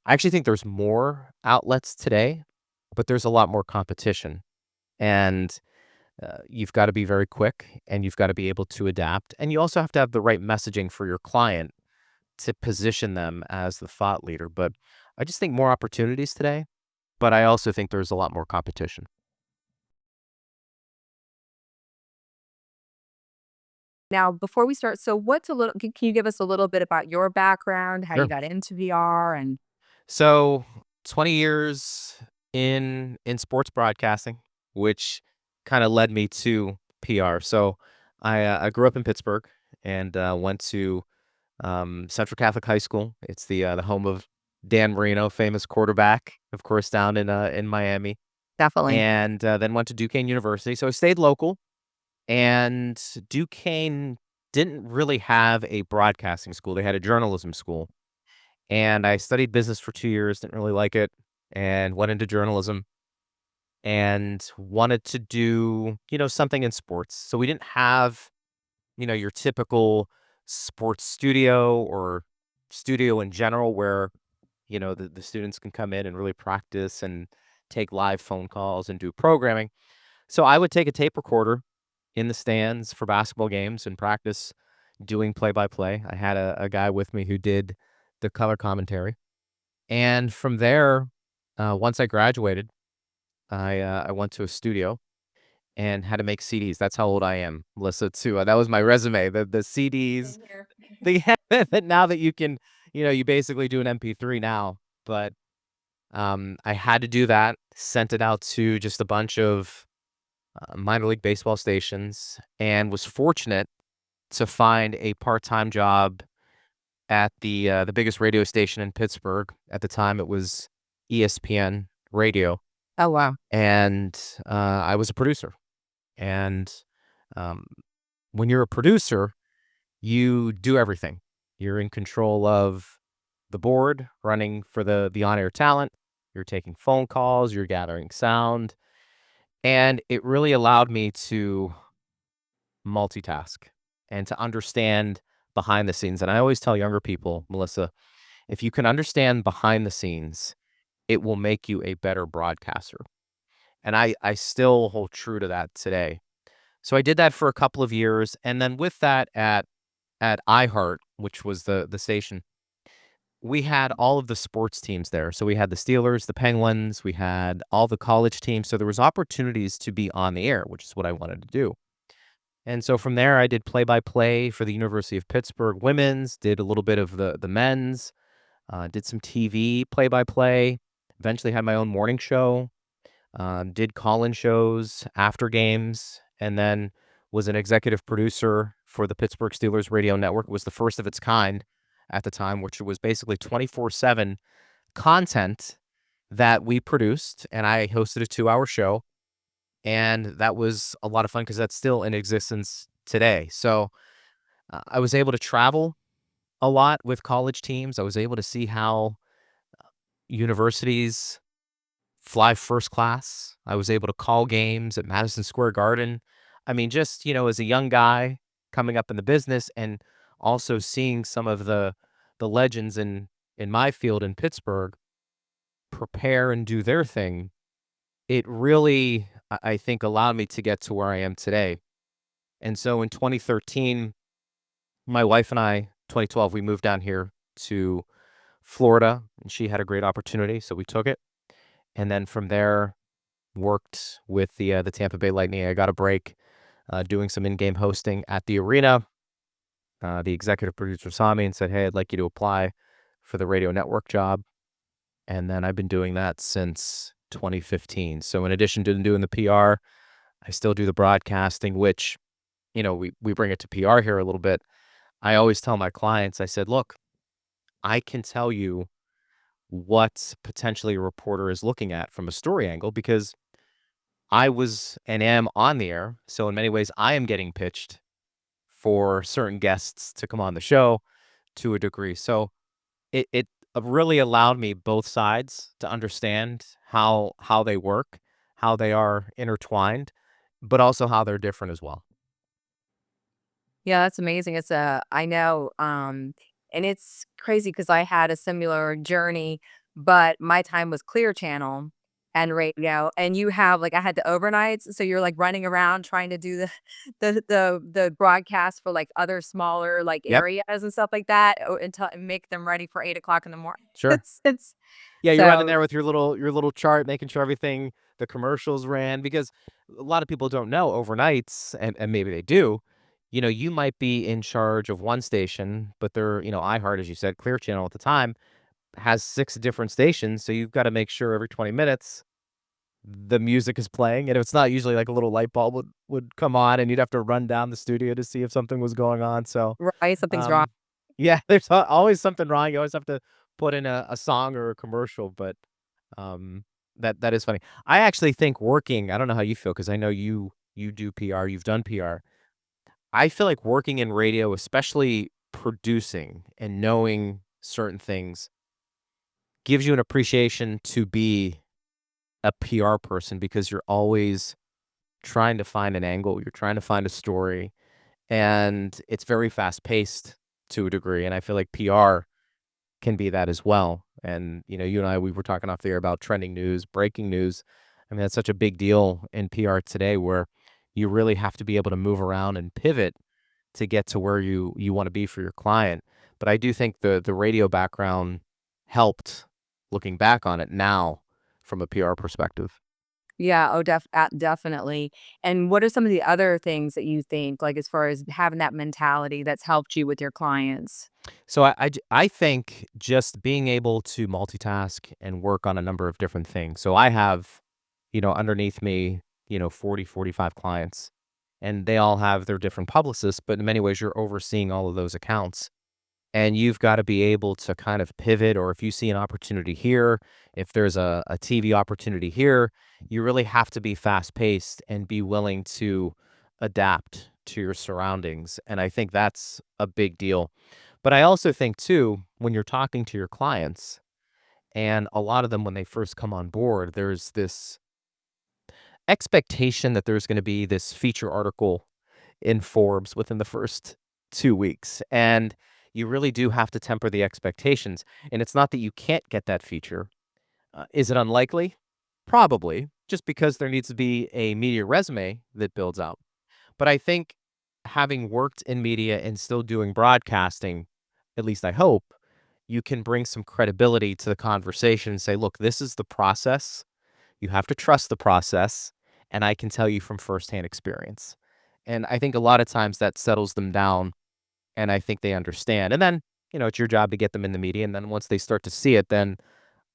I actually think there's more outlets today, but there's a lot more competition. And you've got to be very quick and you've got to be able to adapt. And you also have to have the right messaging for your client to position them as the thought leader. But I just think more opportunities today, but I also think there's a lot more competition. Now, before we start, so what's a little can you give us a little bit about your background, how you Sure. got into VR and So 20 years in sports broadcasting, which kind of led me to PR. So I grew up in Pittsburgh and went to Central Catholic High School. It's the home of Dan Marino, famous quarterback, of course, down in Miami, definitely. and then went to Duquesne University. So I stayed local, and Duquesne didn't really have a broadcasting school. They had a journalism school, and I studied business for 2 years. Didn't really like it, and went into journalism and wanted to do something in sports. So we didn't have your typical sports studio or studio in general where, the students can come in and really practice and take live phone calls and do programming. So I would take a tape recorder in the stands for basketball games and practice doing play by play. I had a guy with me who did the color commentary. And from there, once I graduated, I went to a studio and had to make CDs. That's how old I am, Melissa, too. That was my resume. The CDs. Same here. The now that you can, you basically do an MP3 now. But I had to do that. Sent it out to just a bunch of minor league baseball stations, and was fortunate to find a part-time job at the biggest radio station in Pittsburgh. At the time, it was ESPN Radio, Oh, wow. and I was a producer. And um, when you're a producer, you do everything. You're in control of the board, running for the on-air talent. You're taking phone calls, you're gathering sound, and it really allowed me to multitask and to understand behind the scenes. And I always tell younger people, Melissa, if you can understand behind the scenes, it will make you a better broadcaster. And I still hold true to that today. So I did that for a couple of years, and then with that at iHeart, which was the station, we had all of the sports teams there. So we had the Steelers, the Penguins, we had all the college teams. So there was opportunities to be on the air, which is what I wanted to do. And so from there, I did play by play for the University of Pittsburgh women's, did a little bit of the men's, did some TV play by play. Eventually had my own morning show, did call-in shows after games, and then was an executive producer for the Pittsburgh Steelers radio network. It was the first of its kind at the time, which was basically 24/7 content that we produced, and I hosted a 2-hour show, and that was a lot of fun because that's still in existence today. So, I was able to travel a lot with college teams. I was able to see how universities fly first class. I was able to call games at Madison Square Garden. I mean, just, as a young guy coming up in the business and also seeing some of the legends in my field in Pittsburgh prepare and do their thing, it really I think allowed me to get to where I am today. And so in 2013, my wife and I, 2012, we moved down here to Florida, and she had a great opportunity, so we took it. And then from there, worked with the Tampa Bay Lightning. I got a break doing some in-game hosting at the arena. The executive producer saw me and said, "Hey, I'd like you to apply for the radio network job." And then I've been doing that since 2015. So in addition to doing the PR, I still do the broadcasting, which, we bring it to PR here a little bit. I always tell my clients, I said, look, I can tell you what potentially a reporter is looking at from a story angle because I was and am on the air. So in many ways, I am getting pitched for certain guests to come on the show to a degree. So it really allowed me both sides to understand how they work, how they are intertwined, but also how they're different as well. Yeah, that's amazing. I know, and it's crazy because I had a similar journey. but my time was Clear Channel and radio, and you have like I had the overnights, so you're like running around trying to do the the broadcast for like other smaller like Yep. areas and stuff like that until and make them ready for 8 o'clock in the morning. Sure. It's Yeah, you're running so there with your little chart, making sure everything the commercials ran because a lot of people don't know overnights, and maybe they do. You might be in charge of one station, but they're, iHeart, as you said, Clear Channel at the time has 6 different stations, so you've got to make sure every 20 minutes the music is playing, and it's not usually like a little light bulb would come on, and you'd have to run down the studio to see if something was going on. So, right, something's wrong. um, yeah, there's always something wrong. You always have to put in a song or a commercial, but um, that is funny. I actually think working. I don't know how you feel because I know you do PR. You've done PR. I feel like working in radio, especially producing and knowing certain things, gives you an appreciation to be a PR person because you're always trying to find an angle, you're trying to find a story, and it's very fast paced to a degree. And I feel like PR can be that as well. And you and I, we were talking off the air about trending news, breaking news. I mean, that's such a big deal in PR today, where you really have to be able to move around and pivot to get to where you want to be for your client. But I do think the radio background helped, looking back on it now from a PR perspective. Yeah, oh, definitely. And what are some of the other things that you think, like, as far as having that mentality that's helped you with your clients? So I think just being able to multitask and work on a number of different things. So I have, underneath me, 40, 45 clients, and they all have their different publicists, but in many ways you're overseeing all of those accounts. And you've got to be able to kind of pivot, or if you see an opportunity here, if there's a TV opportunity here, you really have to be fast paced and be willing to adapt to your surroundings. And I think that's a big deal. But I also think, too, when you're talking to your clients, and a lot of them, when they first come on board, there's this expectation that there's going to be this feature article in Forbes within the first 2 weeks, and you really do have to temper the expectations, and it's not that you can't get that feature. Is it unlikely? Probably, just because there needs to be a media resume that builds out. But I think having worked in media and still doing broadcasting, at least I hope, you can bring some credibility to the conversation and say, "Look, this is the process. You have to trust the process, and I can tell you from firsthand experience." And I think a lot of times that settles them down, and I think they understand. And then, it's your job to get them in the media, and then once they start to see it, then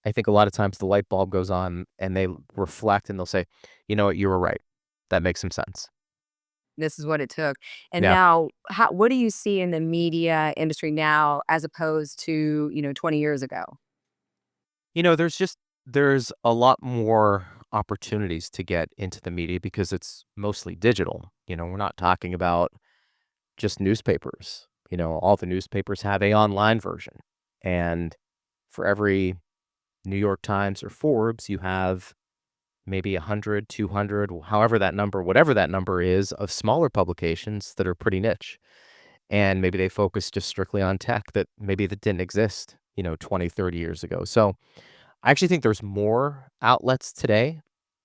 I think a lot of times the light bulb goes on and they reflect and they'll say, "You know what? You were right. That makes some sense." This is what it took. And Yeah. now, how what do you see in the media industry now as opposed to, 20 years ago? There's a lot more opportunities to get into the media because it's mostly digital. We're not talking about just newspapers. All the newspapers have a online version. And for every New York Times or Forbes, you have maybe 100, 200, however that number, whatever that number is, of smaller publications that are pretty niche. And maybe they focus just strictly on tech that didn't exist, 20, 30 years ago. So I actually think there's more outlets today,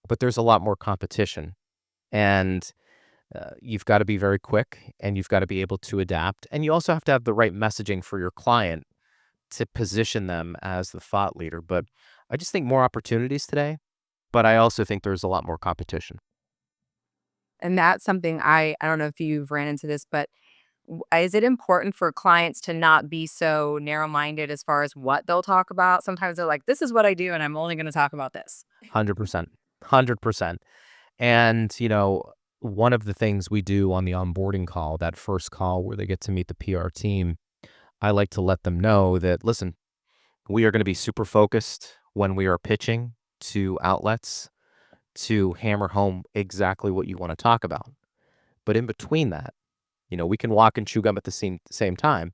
but there's a lot more competition. And you've got to be very quick and you've got to be able to adapt. And you also have to have the right messaging for your client to position them as the thought leader. But I just think more opportunities today, but I also think there's a lot more competition. And that's something I don't know if you've ran into this, but is it important for clients to not be so narrow-minded as far as what they'll talk about? Sometimes they're like, "This is what I do, and I'm only gonna talk about this." 100%. 100%. And, one of the things we do on the onboarding call, that first call where they get to meet the PR team, I like to let them know that, listen, we are going to be super focused when we are pitching to outlets to hammer home exactly what you want to talk about. But in between that, we can walk and chew gum at the same time.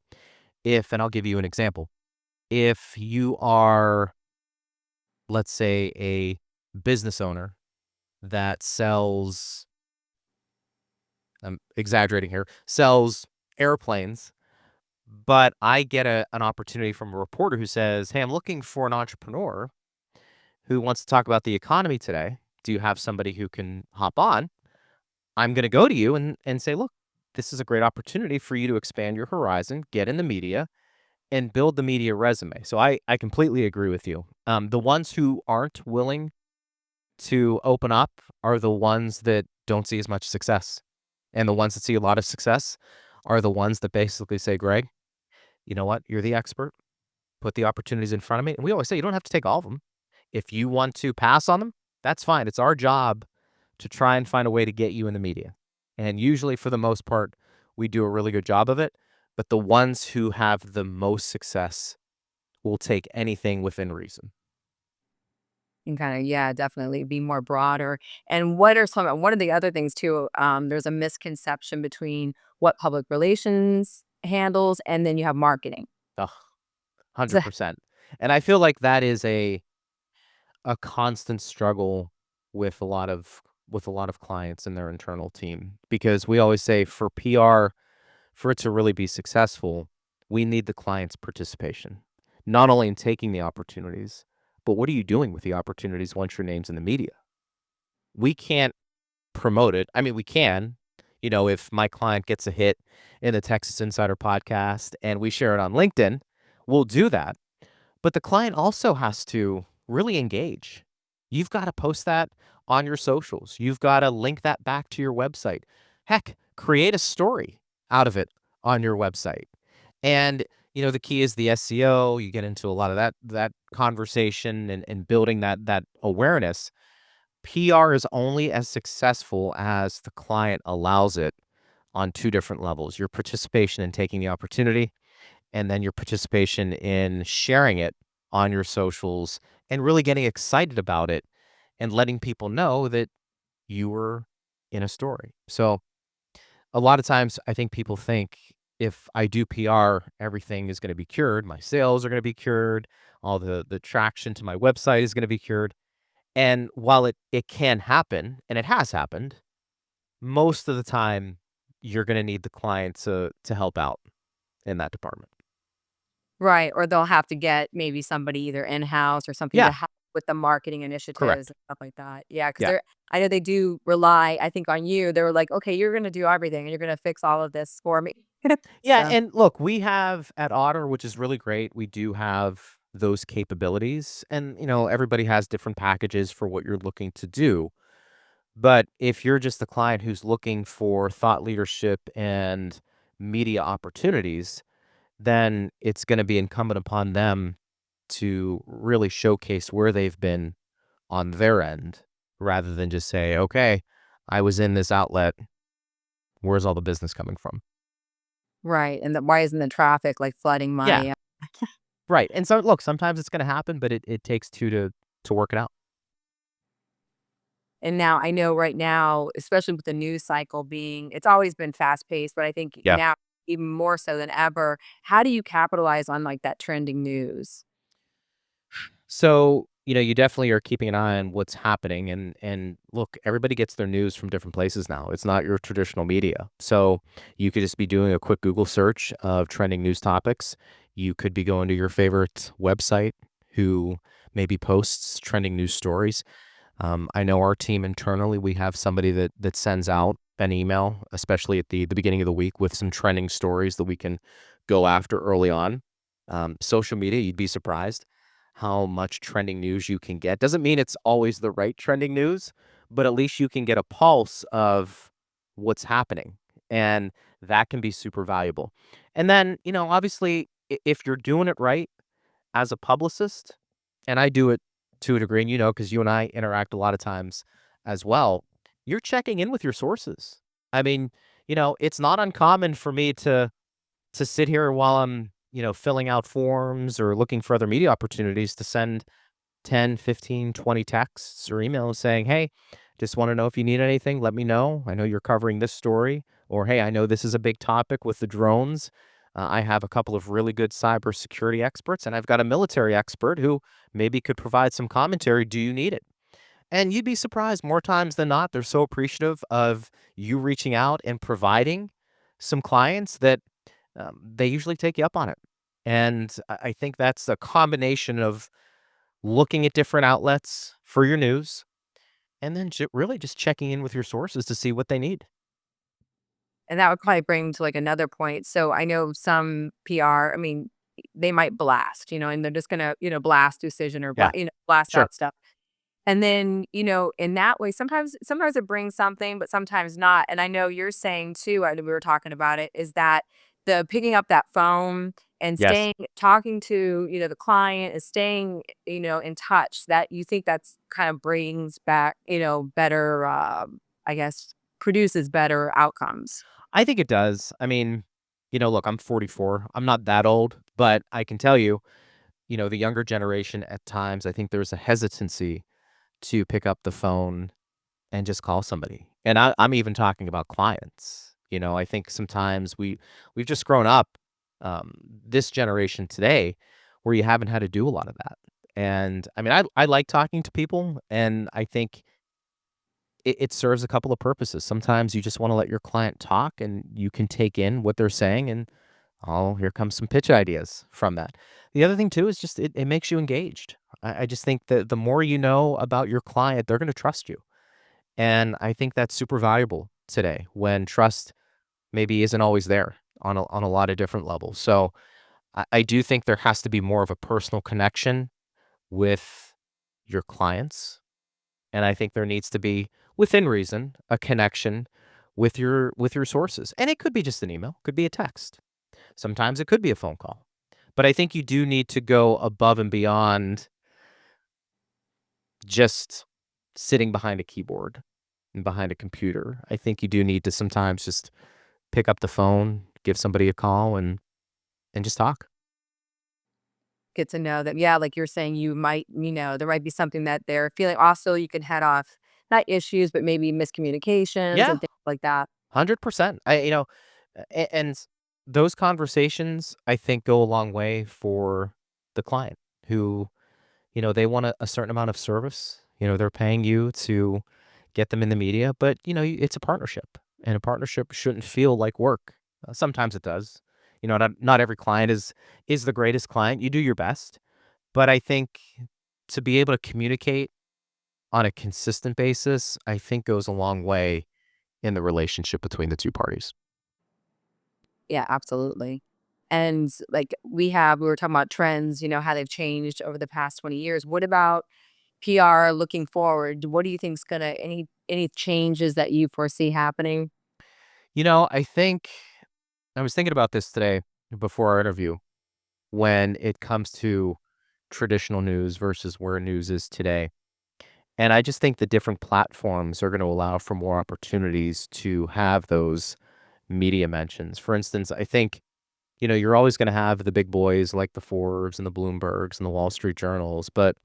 And I'll give you an example. If you are, let's say, a business owner that sells, I'm exaggerating here, sells airplanes, but I get an opportunity from a reporter who says, "Hey, I'm looking for an entrepreneur who wants to talk about the economy today. Do you have somebody who can hop on?" I'm gonna go to you and say, "Look, this is a great opportunity for you to expand your horizon, get in the media, and build the media resume." So I completely agree with you. The ones who aren't willing to open up are the ones that don't see as much success, and the ones that see a lot of success are the ones that basically say, "Greg, you know what? You're the expert. Put the opportunities in front of me." And we always say, "You don't have to take all of them. If you want to pass on them, that's fine. It's our job to try and find a way to get you in the media." And usually, for the most part, we do a really good job of it. But the ones who have the most success will take anything within reason. And kinda, yeah, definitely be more broader. And what are some one of the other things too, there's a misconception between what public relations handles and then you have marketing. Ugh, 100%. And I feel like that is a constant struggle with a lot of clients and their internal team, because we always say for PR, for it to really be successful, we need the client's participation, not only in taking the opportunities, but what are you doing with the opportunities once your name's in the media? We can't promote it. I mean, we can, if my client gets a hit in the Texas Insider podcast and we share it on LinkedIn, we'll do that. But the client also has to really engage. You've got to post that on your socials. You've got to link that back to your website. Heck, create a story out of it on your website. And the key is the SEO. You get into a lot of that conversation and building that awareness. PR is only as successful as the client allows it on two different levels: your participation in taking the opportunity, and then your participation in sharing it on your socials and really getting excited about it and letting people know that you were in a story. So, a lot of times I think people think if I do PR, everything is going to be cured. My sales are going to be cured. All the traction to my website is going to be cured. And while it can happen, and it has happened, most of the time you're going to need the client to help out in that department. Right, or they'll have to get maybe somebody either in-house or something to Yeah, help with the marketing initiatives correct. and stuff like that. Yeah, because 'cause Yeah. they're I know they do rely, I think, on you. They were like, "Okay, you're gonna do everything, and you're gonna fix all of this for me." Yeah, So and look, we have at Otter, which is really great, we do have those capabilities. And, everybody has different packages for what you're looking to do. But if you're just the client who's looking for thought leadership and media opportunities, then it's going to be incumbent upon them to really showcase where they've been on their end rather than just say, "Okay, I was in this outlet. Where's all the business coming from?" right, and then why isn't the traffic, like, flooding Yeah. my Right, and so look, sometimes it's gonna happen, but it takes 2 to work it out. and now I know right now, especially with the news cycle being it's always been fast paced, but I think Yeah. now even more so than ever, how do you capitalize on, like, that trending news? So, you definitely are keeping an eye on what's happening, and look, everybody gets their news from different places now. It's not your traditional media. So, you could just be doing a quick Google search of trending news topics. You could be going to your favorite website who maybe posts trending news stories. I know our team internally, we have somebody that sends out an email, especially at the beginning of the week, with some trending stories that we can go after early on. Social media, you'd be surprised how much trending news you can get. Doesn't mean it's always the right trending news, but at least you can get a pulse of what's happening, and that can be super valuable. And then, obviously, if you're doing it right as a publicist, and I do it to a degree, and because you and I interact a lot of times as well, you're checking in with your sources. I mean, it's not uncommon for me to sit here while I'm, filling out forms or looking for other media opportunities to send 10, 15, 20 texts or emails saying, "Hey, just want to know if you need anything, let me know. I know you're covering this story." Or, "Hey, I know this is a big topic with the drones. I have a couple of really good cybersecurity experts, and I've got a military expert who maybe could provide some commentary. Do you need it?" And you'd be surprised more times than not. They're so appreciative of you reaching out and providing some clients that they usually take you up on it. And I think that's a combination of looking at different outlets for your news and then really just checking in with your sources to see what they need. And that would probably bring to like another point. So I know some PR, I mean, they might blast, and they're just gonna, blast decision or Yeah, blast sure. out stuff. And then, in that way, sometimes it brings something, but sometimes not. And I know you're saying too, we were talking about it, is that the picking up that phone and Yes. talking to, the client and staying, in touch, that you think that's kind of brings back, better, I guess, produces better outcomes. I think it does. I mean, look, I'm 44. I'm not that old, but I can tell you, the younger generation at times, I think there's a hesitancy to pick up the phone and just call somebody. And I'm even talking about clients. I think sometimes we've just grown up, this generation today, where you haven't had to do a lot of that. And I mean, I like talking to people, and I think it serves a couple of purposes. Sometimes you just want to let your client talk, and you can take in what they're saying, and oh, here comes some pitch ideas from that. The other thing too is just it makes you engaged. I just think that the more you know about your client, they're going to trust you. And I think that's super valuable today when trust maybe isn't always there on a lot of different levels. So I do think there has to be more of a personal connection with your clients. And I think there needs to be, within reason, a connection with your sources. And it could be just an email, could be a text. Sometimes it could be a phone call. But I think you do need to go above and beyond just sitting behind a keyboard and behind a computer. I think you do need to sometimes just pick up the phone, give somebody a call, and just talk. Get to know them. Yeah, like you're saying, there might be something that they're feeling. Also, you can head off not issues, but maybe miscommunications Yeah, and things like that. 100%. And those conversations I think go a long way for the client who, they want a certain amount of service. They're paying you to get them in the media, but it's a partnership, and a partnership shouldn't feel like work. Sometimes it does. Not every client is the greatest client. You do your best, but I think to be able to communicate on a consistent basis, I think goes a long way in the relationship between the two parties. Yeah, absolutely. And like we were talking about trends, how they've changed over the past 20 years. What about PR looking forward? What do you think's gonna any changes that you foresee happening? I think I was thinking about this today before our interview when it comes to traditional news versus where news is today. And I just think the different platforms are going to allow for more opportunities to have those media mentions. For instance, I think, you're always going to have the big boys like the Forbes and the Bloombergs and the Wall Street Journals. But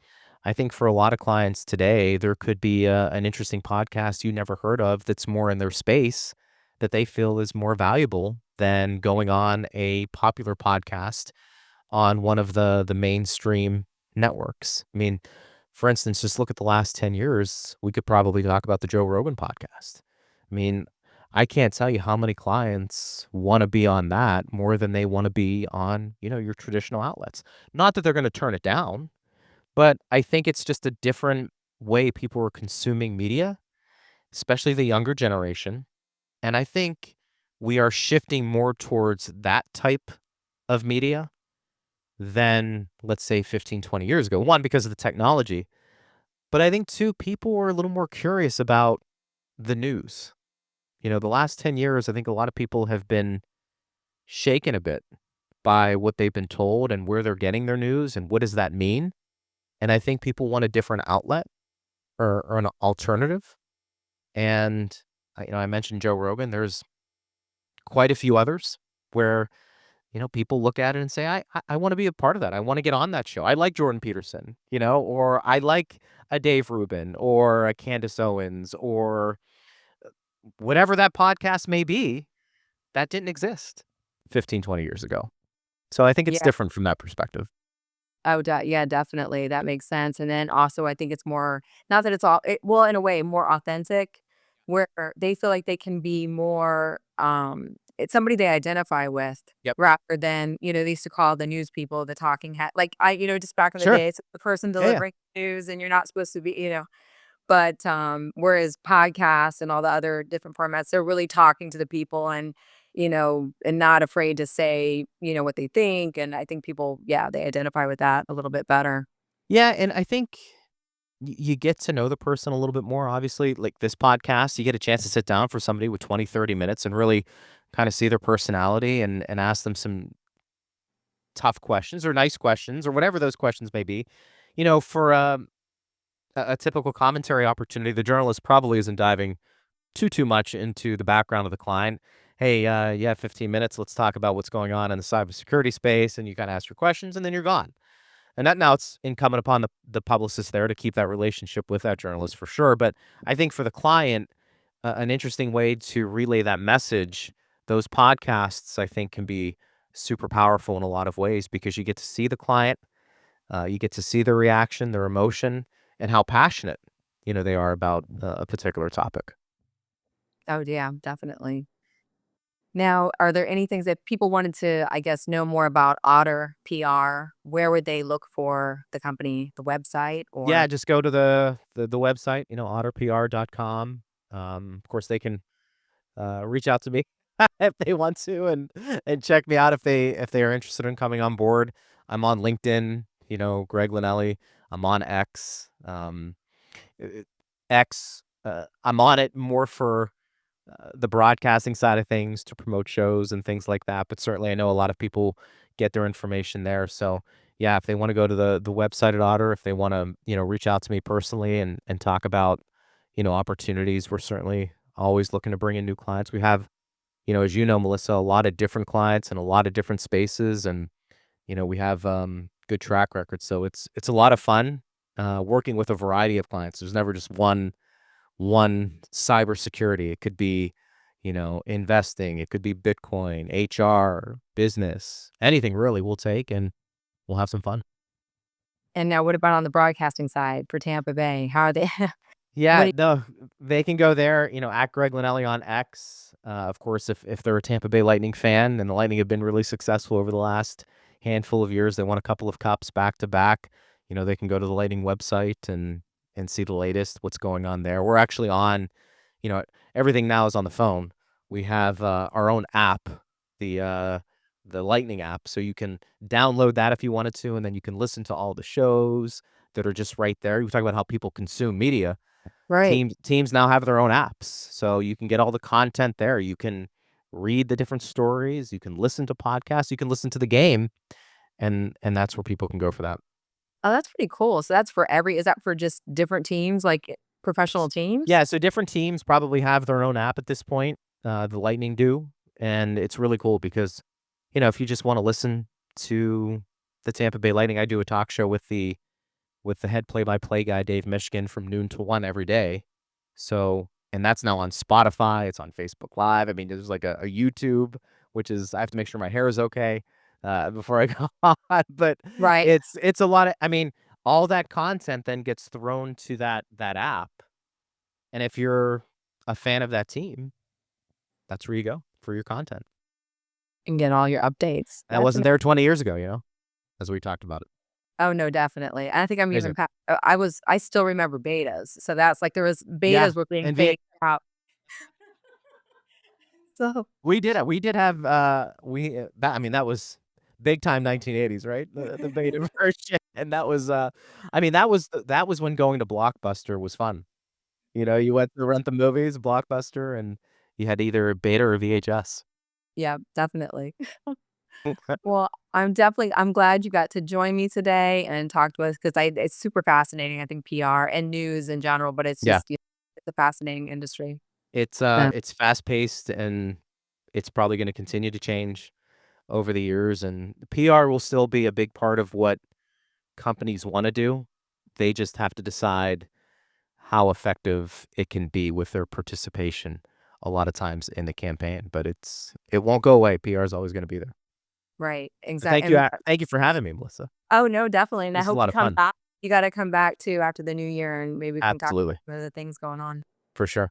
I think for a lot of clients today, there could be an interesting podcast you never heard of that's more in their space that they feel is more valuable than going on a popular podcast on one of the mainstream networks. I mean, for instance, just look at the last 10 years, we could probably talk about the Joe Rogan podcast. I mean, I can't tell you how many clients wanna be on that more than they wanna be on, your traditional outlets. Not that they're gonna turn it down, but I think it's just a different way people are consuming media, especially the younger generation, and I think we are shifting more towards that type of media than, let's say, 15, 20 years ago. One, because of the technology, but I think two, people are a little more curious about the news. The last 10 years, I think a lot of people have been shaken a bit by what they've been told and where they're getting their news and what does that mean. And I think people want a different outlet or an alternative. And I mentioned Joe Rogan. There's quite a few others where people look at it and say, I want to be a part of that. I want to get on that show. I like Jordan Peterson, or I like a Dave Rubin or a Candace Owens or whatever that podcast may be. That didn't exist 15, 20 years ago. So I think it's Yeah. different from that perspective. Oh, yeah, definitely. That makes sense. And then also, I think it's more, not that it's well, in a way, more authentic, where they feel like they can be more it's somebody they identify with Yep. rather than, they used to call the news people the talking head. Like just back in the Sure. day, it's the person Yeah, yeah. delivering news and you're not supposed to be, but whereas podcasts and all the other different formats, they're really talking to the people and and not afraid to say, what they think. And I think people, yeah, they identify with that a little bit better. Yeah, and I think you get to know the person a little bit more, obviously. Like this podcast, you get a chance to sit down for somebody with 20, 30 minutes and really kind of see their personality and ask them some tough questions or nice questions or whatever those questions may be. For a typical commentary opportunity, the journalist probably isn't diving too much into the background of the client. Hey, you have 15 minutes. Let's talk about what's going on in the cybersecurity space. And you kind of ask your questions and then you're gone. And that now it's incumbent upon the publicist there to keep that relationship with that journalist for sure. But I think for the client, an interesting way to relay that message, those podcasts, I think, can be super powerful in a lot of ways because you get to see the client, you get to see their reaction, their emotion, and how passionate they are about a particular topic. Oh, yeah, definitely. Now, are there any things that people wanted to, I guess, know more about Otter PR? Where would they look for the company, the website, Yeah, or just go to the website, otterpr.com. Of course, they can reach out to me if they want to and check me out if they are interested in coming on board. I'm on LinkedIn, Greg Linnelli. I'm on X. Uh, X. I'm on it more for the broadcasting side of things to promote shows and things like that. But certainly, I know a lot of people get their information there. So yeah, if they want to go to the website at Otter, if they want to reach out to me personally and talk about opportunities, we're certainly always looking to bring in new clients. We have as you know, Melissa, a lot of different clients in a lot of different spaces, and we have good track records. So it's a lot of fun working with a variety of clients. There's never just one cybersecurity. It could be, investing. It could be Bitcoin, HR, business, anything really. We'll take and we'll have some fun. and now what about on the broadcasting side for Tampa Bay? How are they? What? Yeah, no, they can go there, at Greg Linnelli on X. Of course, if they're a Tampa Bay Lightning fan, and the Lightning have been really successful over the last handful of years, they won a couple of cups back to back. They can go to the Lightning website and see the latest, what's going on there. We're actually on, you know, everything now is on the phone. We have our own app, the uh, the Lightning app, so you can download that if you wanted to, and then you can listen to all the shows that are just right there. We talk about how people consume media. Right. Teams now have their own apps, so you can get all the content there. You can read the different stories, you can listen to podcasts, you can listen to the game, and that's where people can go for that. Oh, that's pretty cool. So that's for is that for just different teams, like professional teams? Yeah, so different teams probably have their own app at this point. The Lightning do, and it's really cool because, if you just wanna listen to the Tampa Bay Lightning, I do a talk show with the head play-by-play guy, Dave Mishkin, from noon to 1 every day. So and that's now on Spotify, it's on Facebook Live. I mean, there's like a YouTube, which is I have to make sure my hair is okay, before I go on, but Right. it's a lot of I mean, all that content then gets thrown to that app, and if you're a fan of that team, that's where you go for your content. And get all your updates. And I wasn't there 20 years ago, as we talked about it. Oh, no, definitely. I think I'm Amazing. even I still remember betas. So that's like there was Yeah, betas were being and phased out. So we did have, that I mean, that was big time 1980s, right? The beta version, and that was, I mean, that was when going to Blockbuster was fun. You went to rent the movies, Blockbuster, and you had either beta or VHS. yeah, definitely. Well, I'm glad you got to join me today and talk to us because it's super fascinating. I think PR and news in general, but it's Yeah, just it's a fascinating industry. it's fast-paced, and it's probably gonna continue to change over the years, and PR will still be a big part of what companies wanna do. They just have to decide how effective it can be with their participation a lot of times in the campaign, but it won't go away. PR is always gonna be there. Right. But Exactly. thank you for having me, Melissa. Oh, no, definitely, and I This is a hope lot you of come fun. back. You gotta come back too after the new year, and maybe we can talk Absolutely. about the things going on. For sure.